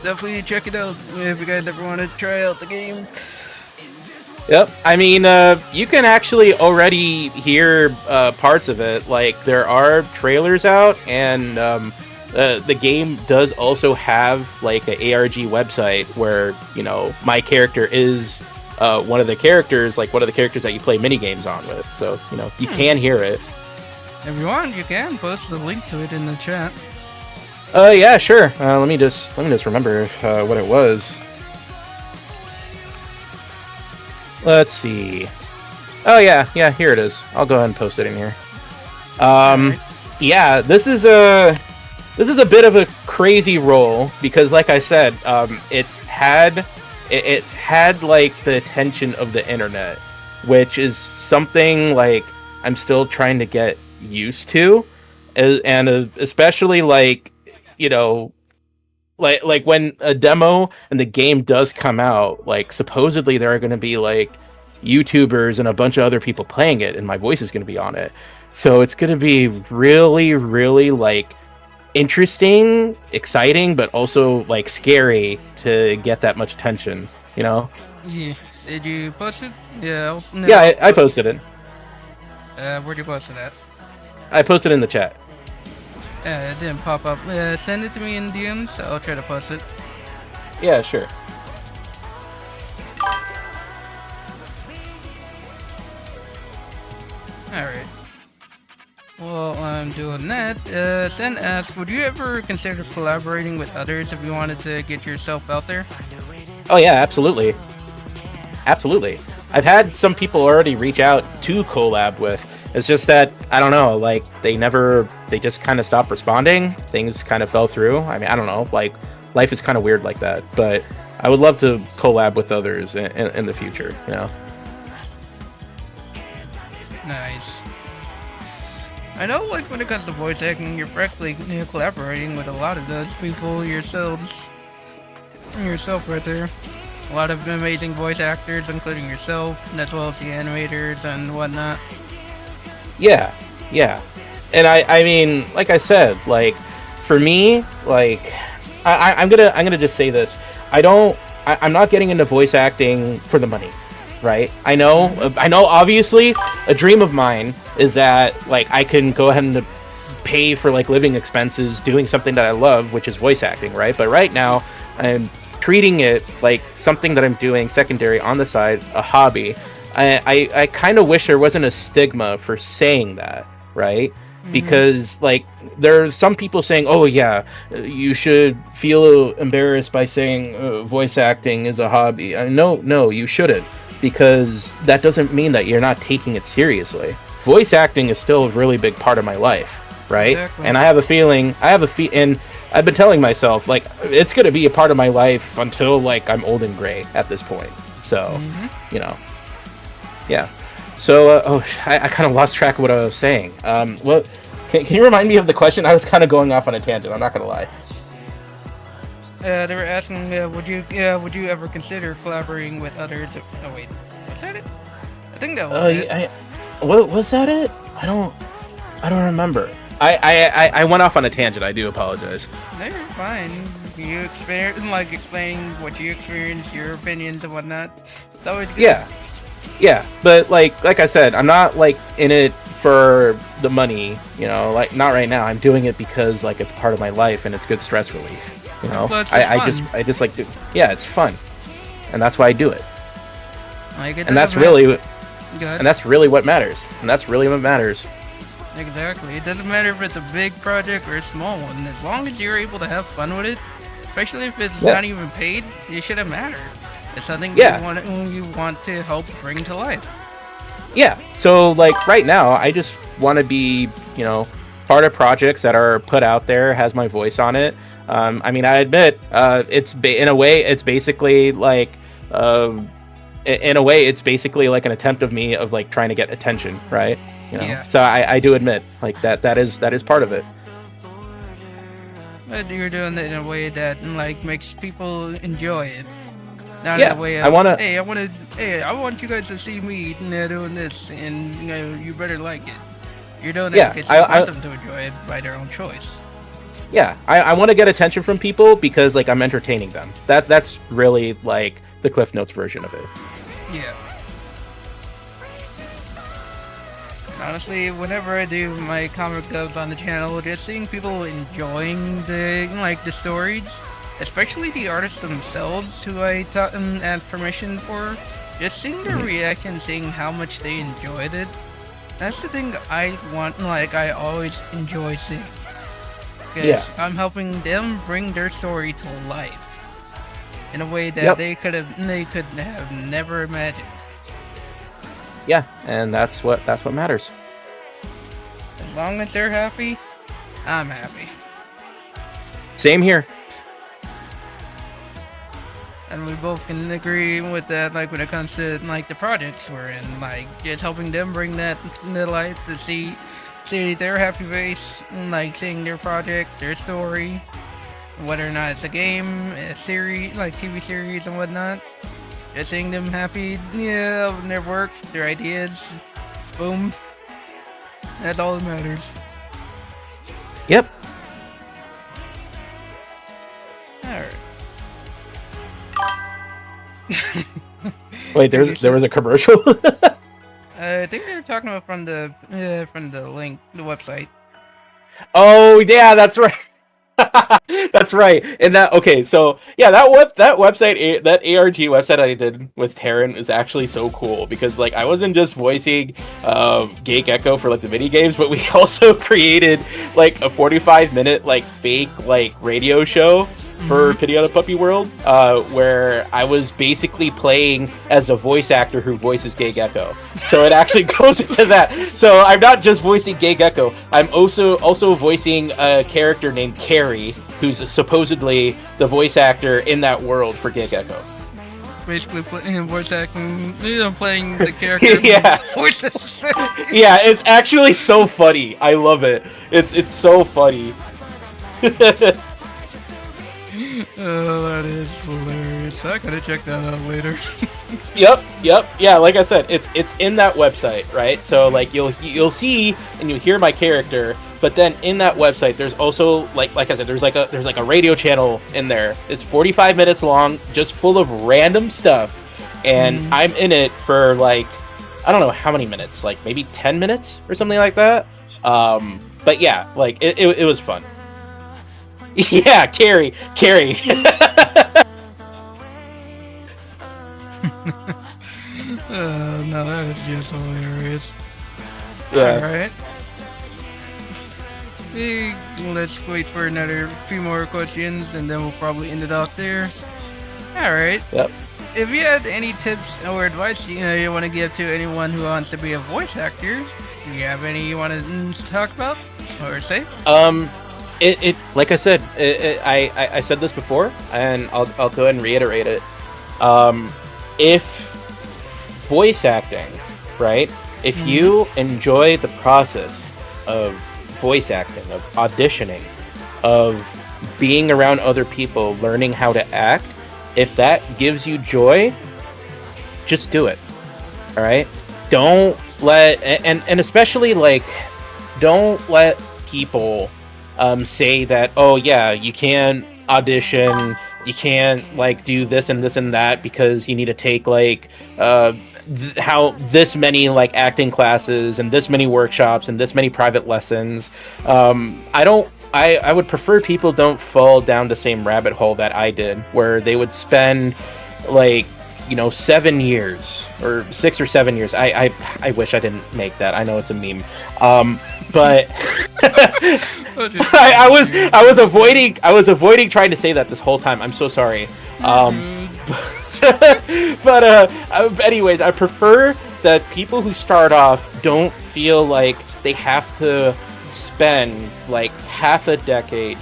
Definitely check it out if you guys ever want to try out the game. Yep. I mean, you can actually already hear parts of it. Like, there are trailers out, and the game does also have, like, an ARG website where, you know, my character is one of the characters that you play minigames on with. So, you know, you can hear it. If you want, you can post the link to it in the chat. Yeah, sure. Let me just remember what it was. Let's see. Oh yeah, here it is. I'll go ahead and post it in here. Right. Yeah, this is a bit of a crazy role because, like I said, it's had like the attention of the internet, which is something like I'm still trying to get used to, and especially like, you know, like when a demo and the game does come out, like supposedly there are going to be like YouTubers and a bunch of other people playing it, and my voice is going to be on it. So it's going to be really, really like interesting, exciting, but also like scary to get that much attention, you know? Yeah. Did you post it? Yeah. No. Yeah, I posted it. Where'd you post it at? I posted it in the chat. It didn't pop up. Send it to me in DMs. I'll try to post it. Yeah, sure. Alright. Well, I'm doing that. Sen asks, would you ever consider collaborating with others if you wanted to get yourself out there? Oh yeah, absolutely. Absolutely. I've had some people already reach out to collab with. It's just that, I don't know, like, they just kind of stopped responding. Things kind of fell through. I mean, I don't know, like, life is kind of weird like that. But I would love to collab with others in the future, you know? Nice. I know, like, when it comes to voice acting, you're practically collaborating with a lot of those people yourself right there. A lot of amazing voice actors, including yourself, as well as the animators and whatnot. Yeah, yeah. And I mean, like I said, like, for me, like, I'm gonna just say this. I'm not getting into voice acting for the money, right? I know, obviously, a dream of mine is that, like, I can go ahead and pay for, like, living expenses doing something that I love, which is voice acting, right? But right now, I'm treating it like something that I'm doing secondary on the side, a hobby. I kind of wish there wasn't a stigma for saying that, right? Mm-hmm. Because, like, there are some people saying, oh yeah, you should feel embarrassed by saying voice acting is a hobby. No, you shouldn't, because that doesn't mean that you're not taking it seriously. Voice acting is still a really big part of my life, right? Exactly. And I have a feeling, and I've been telling myself, like, it's going to be a part of my life until, like, I'm old and gray at this point. So, you know, yeah. So, I kind of lost track of what I was saying. What? Can you remind me of the question? I was kind of going off on a tangent. I'm not going to lie. They were asking, would you ever consider collaborating with others? Oh wait, was that it? I think that was it. What was that? It? I don't remember. I went off on a tangent. I do apologize. No, you're fine. You explaining what you experienced, your opinions and whatnot. It's always good. Yeah, but like I said, I'm not like in it for the money, you know, like not right now. I'm doing it because like it's part of my life and it's good stress relief, you know. Well, I just like to, yeah, it's fun, and that's why I do it. Like it and that's doesn't matter. really Go ahead. and that's really what matters. And that's really what matters. Exactly. It doesn't matter if it's a big project or a small one. As long as you're able to have fun with it, especially if it's Yeah. not even paid, it shouldn't matter. It's something Yeah. you want to help bring to life. Yeah. So like right now, I just want to be, part of projects that are put out there, has my voice on it. I mean, I admit, in a way, it's basically like, in a way, it's basically like an attempt of me of like trying to get attention, right? Yeah. So I do admit like that is part of it. But you're doing it in a way that like makes people enjoy it. Not Yeah, in a way I of, wanna- hey, I want you guys to see me doing this, and you better like it. You're doing it Yeah, because you I- want them to enjoy it by their own choice. Yeah, I want to get attention from people because like I'm entertaining them. That's really like the Cliff Notes version of it. Yeah. Honestly, whenever I do my comic dubs on the channel, just seeing people enjoying the stories, especially the artists themselves who I asked permission for, just seeing their reaction, seeing how much they enjoyed it, that's the thing I want, I always enjoy seeing. Because I'm helping them bring their story to life in a way that they could have never imagined. Yeah, and that's what matters. As long as they're happy, I'm happy. Same here. And we both can agree with that, when it comes to the projects we're in, just helping them bring that to life, to see their happy face, and seeing their project, their story, whether or not it's a game, a series, TV series and whatnot. Just seeing them happy, in their work, their ideas, boom. That's all that matters. Yep. Alright. Wait, there was a commercial. I think they were talking about from the link, the website. Oh yeah, that's right. That's right. And so yeah, that website, that ARG website I did with Taryn is actually so cool because I wasn't just voicing Gay Gecko for the mini games, but we also created a 45-minute fake radio show for Pity on a Puppy World, where I was basically playing as a voice actor who voices Gay Gecko. So it actually goes into that. So I'm not just voicing Gay Gecko. I'm also voicing a character named Carrie, who's supposedly the voice actor in that world for Gay Gecko. Basically, voice acting, playing the character. Yeah. Voices. Yeah, it's actually so funny. I love it. It's so funny. Oh, that is hilarious. I gotta check that out later. Yep. Yeah, like I said, it's in that website, right? So you'll see and you hear my character, but then in that website there's also like I said, there's a radio channel in there. It's 45 minutes long, just full of random stuff, and I'm in it for I don't know how many minutes, maybe 10 minutes or something like that. But yeah, it was fun. Yeah, Carrie. No, that is just hilarious. Yeah. Alright. Let's wait for another few more questions and then we'll probably end it off there. Alright. Yep. If you had any tips or advice you want to give to anyone who wants to be a voice actor, do you have any you want to talk about or say? It like I said, I said this before, and I'll go ahead and reiterate it. If voice acting, right? If you enjoy the process of voice acting, of auditioning, of being around other people, learning how to act, if that gives you joy, just do it. All right? Don't let and especially don't let people say that, oh yeah, you can't audition, you can't do this and this and that because you need to take how this many acting classes and this many workshops and this many private lessons. I would prefer people don't fall down the same rabbit hole that I did, where they would spend 7 years or 6 or 7 years. I wish I didn't make that. I know it's a meme. But I was avoiding trying to say that this whole time. I'm so sorry. But anyways, I prefer that people who start off don't feel like they have to spend like half a decade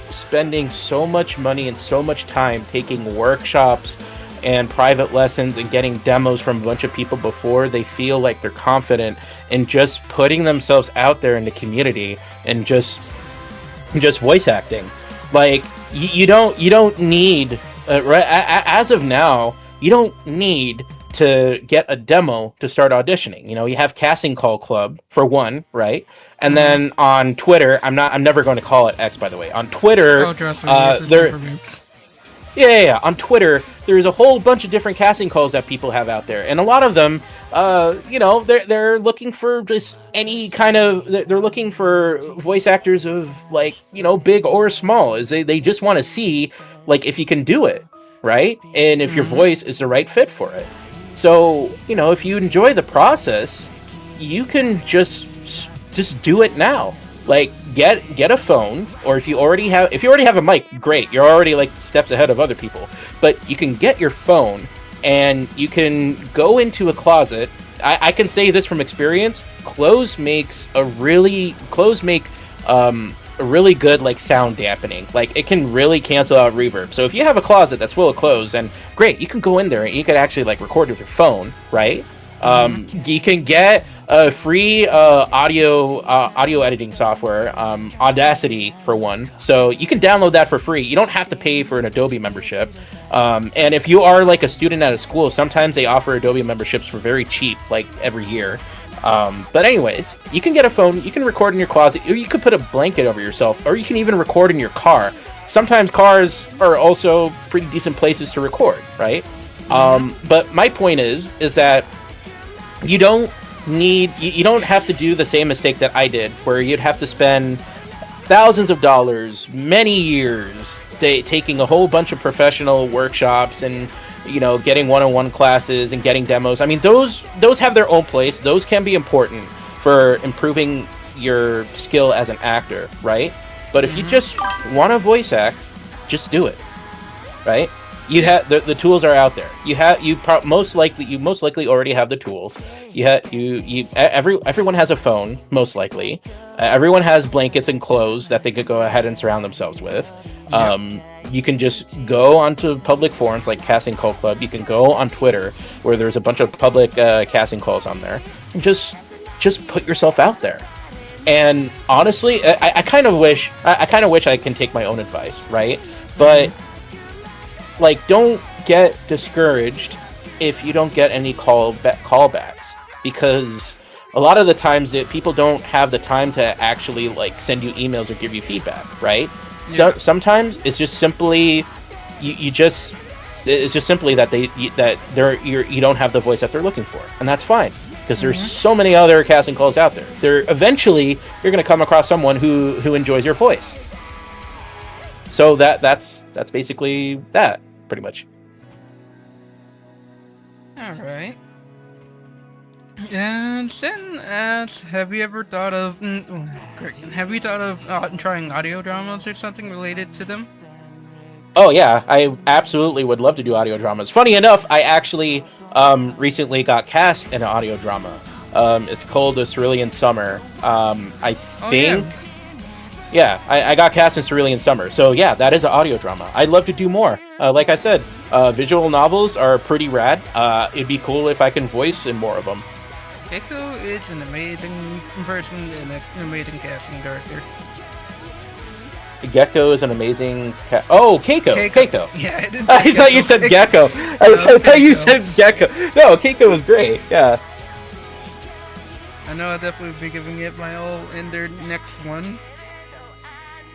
spending so much money and so much time taking workshops and private lessons and getting demos from a bunch of people before they feel like they're confident in just putting themselves out there in the community and just voice acting. Like you don't need as of now, you don't need to get a demo to start auditioning. You have Casting Call Club for one, right? And then on Twitter, I'm never going to call it X, by the way. On Twitter, on Twitter, there's a whole bunch of different casting calls that people have out there, and a lot of them, they're looking for just any kind of. They're looking for voice actors of like big or small. Is they just want to see like if you can do it, right? And if your voice is the right fit for it. So if you enjoy the process, you can just do it now. Like get a phone, or if you already have a mic, great. You're already like steps ahead of other people. But you can get your phone and you can go into a closet. I can say this from experience. Clothes make a really good like sound dampening. Like it can really cancel out reverb. So if you have a closet that's full of clothes, then great, you can go in there and you can actually like record with your phone, right? You can get a free audio editing software, Audacity for one. So you can download that for free. You don't have to pay for an Adobe membership. And if you are like a student at a school, sometimes they offer Adobe memberships for very cheap, like every year. But anyways, you can get a phone, you can record in your closet, or you could put a blanket over yourself, or you can even record in your car. Sometimes cars are also pretty decent places to record, right? But my point is that you don't have to do the same mistake that I did, where you'd have to spend thousands of dollars, many years, taking a whole bunch of professional workshops and getting one-on-one classes and getting demos. I mean, those have their own place. Those can be important for improving your skill as an actor, right? But if you just want to voice act, just do it, right? You have the tools are out there. You most likely already have the tools. Everyone has a phone, most likely. Everyone has blankets and clothes that they could go ahead and surround themselves with. You can just go onto public forums like Casting Call Club. You can go on Twitter, where there's a bunch of public casting calls on there. And just put yourself out there. And honestly, I kind of wish I can take my own advice, right? But like, don't get discouraged if you don't get any callbacks, because a lot of the times that people don't have the time to actually like send you emails or give you feedback, right? So sometimes it's just simply you simply that you don't have the voice that they're looking for, and that's fine, because there's so many other casting calls out there. Eventually you're going to come across someone who enjoys your voice. So that's basically that, pretty much. All right. And then, have you thought of trying audio dramas or something related to them? Oh yeah, I absolutely would love to do audio dramas. Funny enough, I actually recently got cast in an audio drama. It's called The Cerulean Summer. I think... Yeah, I got cast in Cerulean Summer. So yeah, that is an audio drama. I'd love to do more. Like I said, visual novels are pretty rad. It'd be cool if I can voice in more of them. Keiko is an amazing person and an amazing casting director. Gecko is an amazing Keiko. Yeah, I thought you said Gecko. I thought you said Gecko. No, Keiko was great. Yeah. I know I'll definitely be giving it my all in their next one.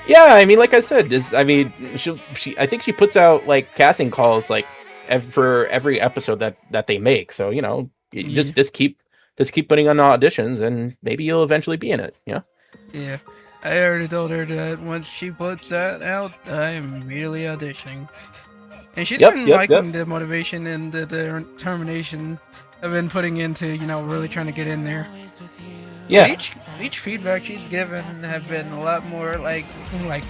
Yeah, I mean, like I said, she I think she puts out like casting calls like for every episode that they make. So just keep putting on auditions, and maybe you'll eventually be in it. Yeah. Yeah, I already told her that once she puts that out, I'm immediately auditioning. And she's Yep, been yep, liking yep. the motivation and the determination I've been putting into, really trying to get in there. Yeah, Each feedback she's given have been a lot more like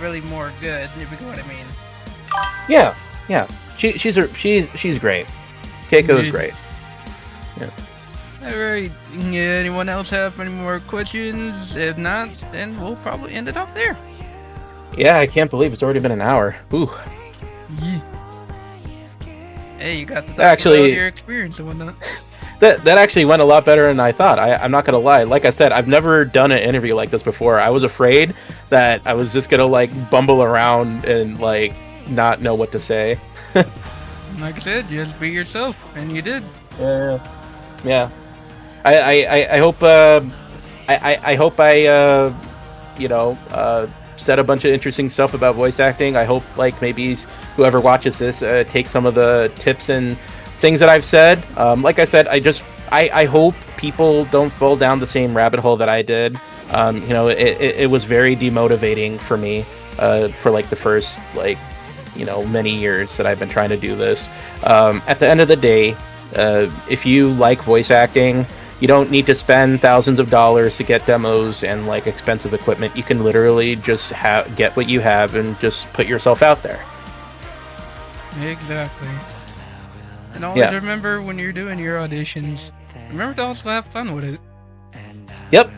really more good, if you know what I mean. yeah, yeah. She's great. Keiko's great. Yeah. Alright, anyone else have any more questions? If not, then we'll probably end it off there. Yeah, I can't believe it's already been an hour. Ooh. Yeah. Hey, you got to talk Actually- about your experience and whatnot. That actually went a lot better than I thought. I'm not gonna lie. Like I said, I've never done an interview like this before. I was afraid that I was just gonna like bumble around and like not know what to say. Like I said, just be yourself, and you did. Yeah. I hope I hope I said a bunch of interesting stuff about voice acting. I hope like maybe whoever watches this takes some of the tips and things that I've said. Like I said, I hope people don't fall down the same rabbit hole that I did. It was very demotivating for me for like the first many years that I've been trying to do this. At the end of the day, if you like voice acting, you don't need to spend thousands of dollars to get demos and like expensive equipment. You can literally just get what you have and just put yourself out there. Exactly. And always remember when you're doing your auditions, remember to also have fun with it. Yep.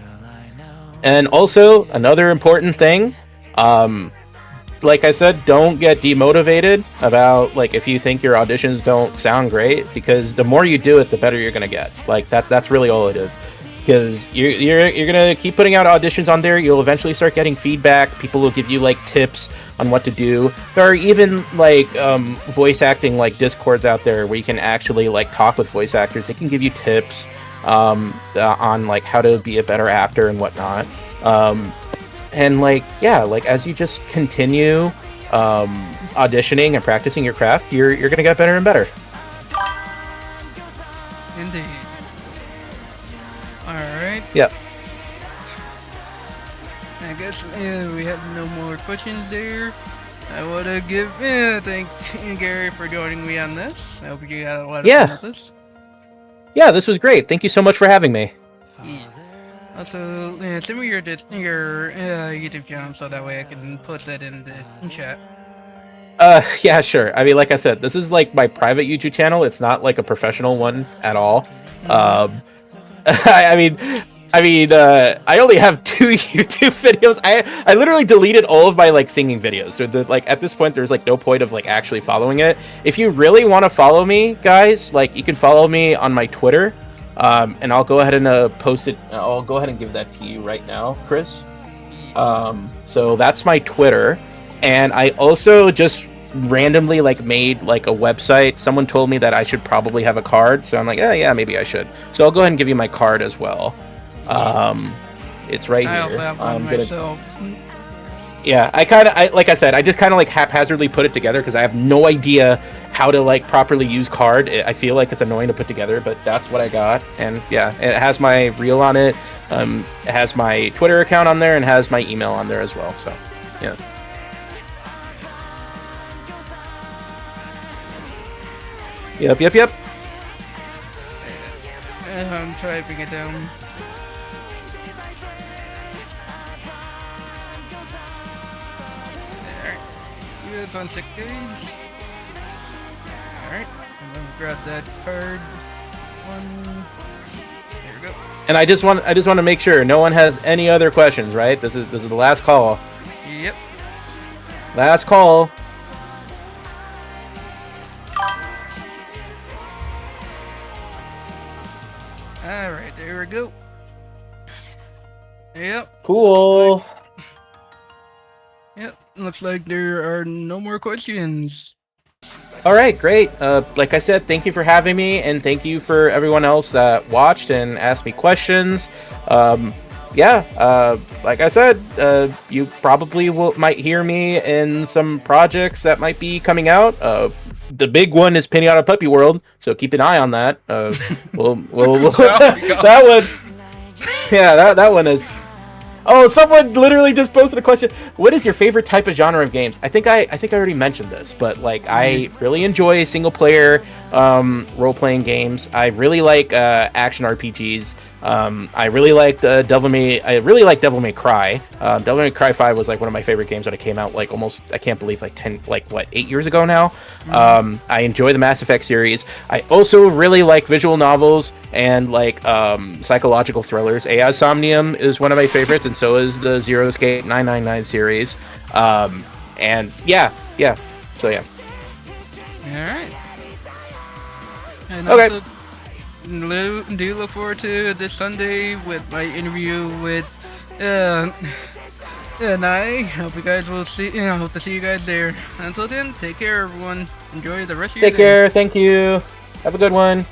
And also, another important thing, like I said, don't get demotivated about like if you think your auditions don't sound great, because the more you do it, the better you're gonna get. Like that's really all it is. Because you're gonna keep putting out auditions on there. You'll eventually start getting feedback. People will give you like tips on what to do. There are even like voice acting like discords out there where you can actually like talk with voice actors. They can give you tips on like how to be a better actor and whatnot. And like as you just continue auditioning and practicing your craft, you're gonna get better and better. Indeed. Alright. Yep. I guess we have no more questions there. I want to give thank Gary for joining me on this. I hope you had a lot of fun with this. Yeah, this was great. Thank you so much for having me. Yeah. Also, send me your YouTube channel so that way I can put that in the chat. Yeah, sure. I mean, like I said, this is like my private YouTube channel. It's not like a professional one at all. I mean, I only have 2 YouTube videos. I literally deleted all of my like singing videos. So like at this point, there's like no point of like actually following it. If you really want to follow me, guys, like you can follow me on my Twitter, and I'll go ahead and post it. I'll go ahead and give that to you right now, Chris. So that's my Twitter, and I also just randomly like made like a website. Someone told me that I should probably have a card, so I'm like, yeah, maybe I should. So I'll go ahead and give you my card as well. It's right here. I also have one myself. Yeah, like I said, I just kind of like haphazardly put it together because I have no idea how to like properly use card. I feel like it's annoying to put together, but that's what I got. And yeah, it has my reel on it. It has my Twitter account on there and has my email on there as well. So yeah. Yep. I'm typing it down. Alright. US on 6 days. Alright. I'm gonna grab that card. There we go. And I just want to make sure no one has any other questions, right? This is the last call. Yep. Last call. Alright, there we go. Yep. Cool. Yep. Looks like there are no more questions. All right, great. Like I said, thank you for having me, and thank you for everyone else that watched and asked me questions. Like I said, you probably might hear me in some projects that might be coming out. The big one is Pinata Puppy World, so keep an eye on that. We'll that one. Yeah, that one is. Oh, someone literally just posted a question. What is your favorite type of genre of games? I think I already mentioned this, but like I really enjoy single player role playing games. I really like action RPGs. I really like Devil May Cry. Devil May Cry 5 was like one of my favorite games when it came out. Like almost, I can't believe like 8 years ago now. I enjoy the Mass Effect series. I also really like visual novels and like psychological thrillers. AI Somnium is one of my favorites, and so is the Zero Escape 999 series. And yeah. So yeah. All right. And Okay. also, do look forward to this Sunday with my interview with and I hope you guys will see. Hope to see you guys there. Until then, take care, everyone. Enjoy the rest of your day. Take care. Thank you. Have a good one.